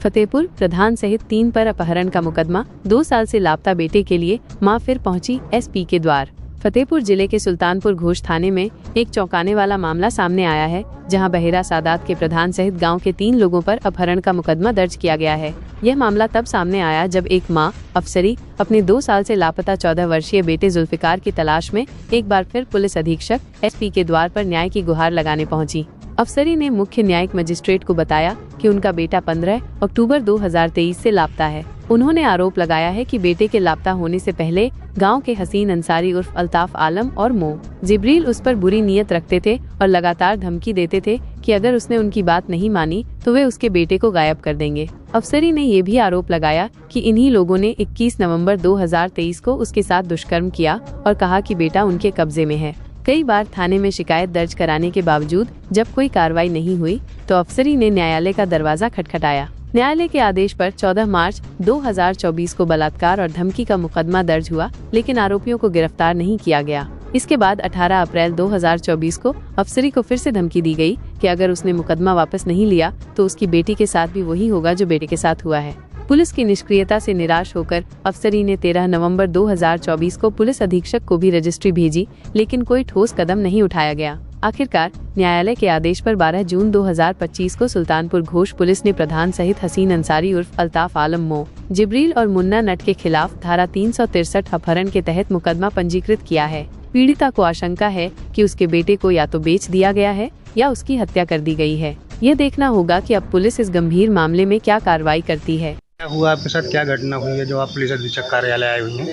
फतेहपुर प्रधान सहित 3 पर अपहरण का मुकदमा। 2 साल से लापता बेटे के लिए मां फिर पहुंची एसपी के द्वार। फतेहपुर जिले के सुल्तानपुर घोष थाने में एक चौंकाने वाला मामला सामने आया है, जहां बहेरा सादात के प्रधान सहित गांव के 3 लोगों पर अपहरण का मुकदमा दर्ज किया गया है। यह मामला तब सामने आया जब एक मां अफसरी अपने 2 साल से लापता 14 वर्षीय बेटे जुल्फिकार की तलाश में एक बार फिर पुलिस अधीक्षक एसपी के द्वार पर न्याय की गुहार लगाने पहुंची। अफसरी ने मुख्य न्यायिक मजिस्ट्रेट को बताया कि उनका बेटा 15 अक्टूबर 2023 से लापता है। उन्होंने आरोप लगाया है कि बेटे के लापता होने से पहले गांव के हसीन अंसारी उर्फ अल्ताफ आलम और मो जिब्रील उस पर बुरी नीयत रखते थे और लगातार धमकी देते थे कि अगर उसने उनकी बात नहीं मानी तो वे उसके बेटे को गायब कर देंगे। अफसरी ने ये भी आरोप लगाया कि इन्हीं लोगों ने 21 नवंबर 2023 को उसके साथ दुष्कर्म किया और कहा कि बेटा उनके कब्जे में है। कई बार थाने में शिकायत दर्ज कराने के बावजूद जब कोई कार्रवाई नहीं हुई तो अफसरी ने न्यायालय का दरवाजा खटखटाया। न्यायालय के आदेश पर 14 मार्च 2024 को बलात्कार और धमकी का मुकदमा दर्ज हुआ, लेकिन आरोपियों को गिरफ्तार नहीं किया गया। इसके बाद 18 अप्रैल 2024 को अफसरी को फिर से धमकी दी गई कि अगर उसने मुकदमा वापस नहीं लिया तो उसकी बेटी के साथ भी वही होगा जो बेटे के साथ हुआ है। पुलिस की निष्क्रियता से निराश होकर अफसरी ने 13 नवंबर 2024 को पुलिस अधीक्षक को भी रजिस्ट्री भेजी, लेकिन कोई ठोस कदम नहीं उठाया गया। आखिरकार न्यायालय के आदेश पर 12 जून 2025 को सुल्तानपुर घोष पुलिस ने प्रधान सहित हसीन अंसारी उर्फ अल्ताफ आलम, मो जिब्रील और मुन्ना नट के खिलाफ धारा 363 अपहरण के तहत मुकदमा पंजीकृत किया है। पीड़िता को आशंका है कि उसके बेटे को या तो बेच दिया गया है या उसकी हत्या कर दी गई है। यह देखना होगा कि अब पुलिस इस गंभीर मामले में क्या कार्रवाई करती है। क्या हुआ आपके साथ, क्या घटना हुई है जो आप पुलिस अधीक्षक कार्यालय आए हुए हैं?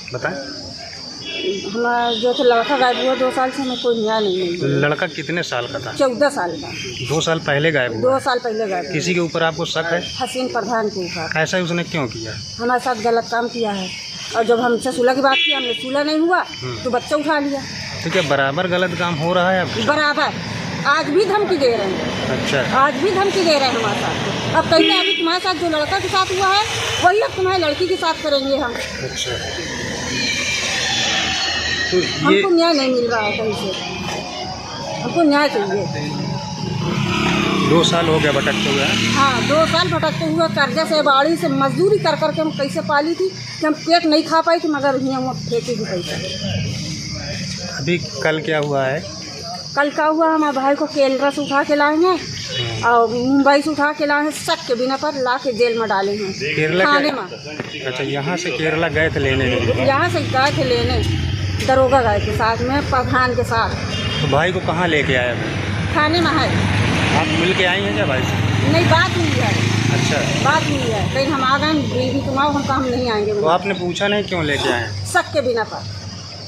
बताएं। हमारा जो लड़का गायब हुआ 2 साल से, हमें कोई न्याय नहीं मिला। लड़का कितने साल का था? 14 साल का। 2 साल पहले गायब हुआ? 2 साल पहले गायब। किसी के ऊपर आपको शक है? हसीन प्रधान के ऊपर। ऐसा उसने क्यों किया? हमारे साथ गलत काम किया है और जब हमसे सुलह की बात की, हमने सुलह नहीं हुआ तो बच्चा उठा लिया। तो क्या बराबर गलत काम हो रहा है आपके? बराबर, आज भी धमकी दे रहे हैं। अच्छा, आज भी धमकी दे रहे हैं हमारे साथ। अब कहीं अभी तुम्हारे साथ जो लड़का के साथ हुआ है वही अब तुम्हारी लड़की के साथ करेंगे हम। अच्छा, तो ये हमको न्याय नहीं मिल रहा है कहीं से, हमको न्याय चाहिए। 2 साल हो गया भटकते हुए? हाँ, 2 साल भटकते हुए, कर्जा से बाड़ी से मजदूरी कर करके हम कैसे पाली थी कि हम पेट नहीं खा पाई थी, मगर हम फेंके भी पैसा। अभी कल क्या हुआ है? कल का हुआ, हमारे भाई को केरला से उठा के लाए हैं और मुंबई से उठा के लाए हैं, शक के बिना पर ला के जेल में डाले हैं। केरला थाने में। अच्छा, यहाँ से केरला गए थे लेने? यहाँ से गए थे लेने, दरोगा गए के साथ में, प्रधान के साथ। तो भाई को कहाँ लेके आए? थाने में है। आप मिल के आई हैं क्या भाई से? नहीं, बात हुई है। अच्छा, बात हुई है, कहीं हम आ गए बीवी तुम्हारा, हम नहीं आएंगे। तो आपने पूछा नहीं क्यों लेके आए? शक के बिना पर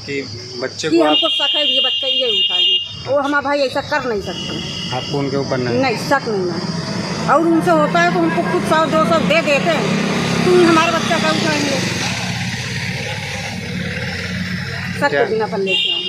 कि बच्चे कि को हमको शक है ये बच्चा ये उठाएंगे, वो हमारा भाई ऐसा कर नहीं सकते। आपको उनके ऊपर नहीं शक नहीं है, और उनसे होता है तो हमको कुछ 100-200 दे देते हैं, तुम हमारे बच्चा का उठाएंगे। शक के बिना पर लेके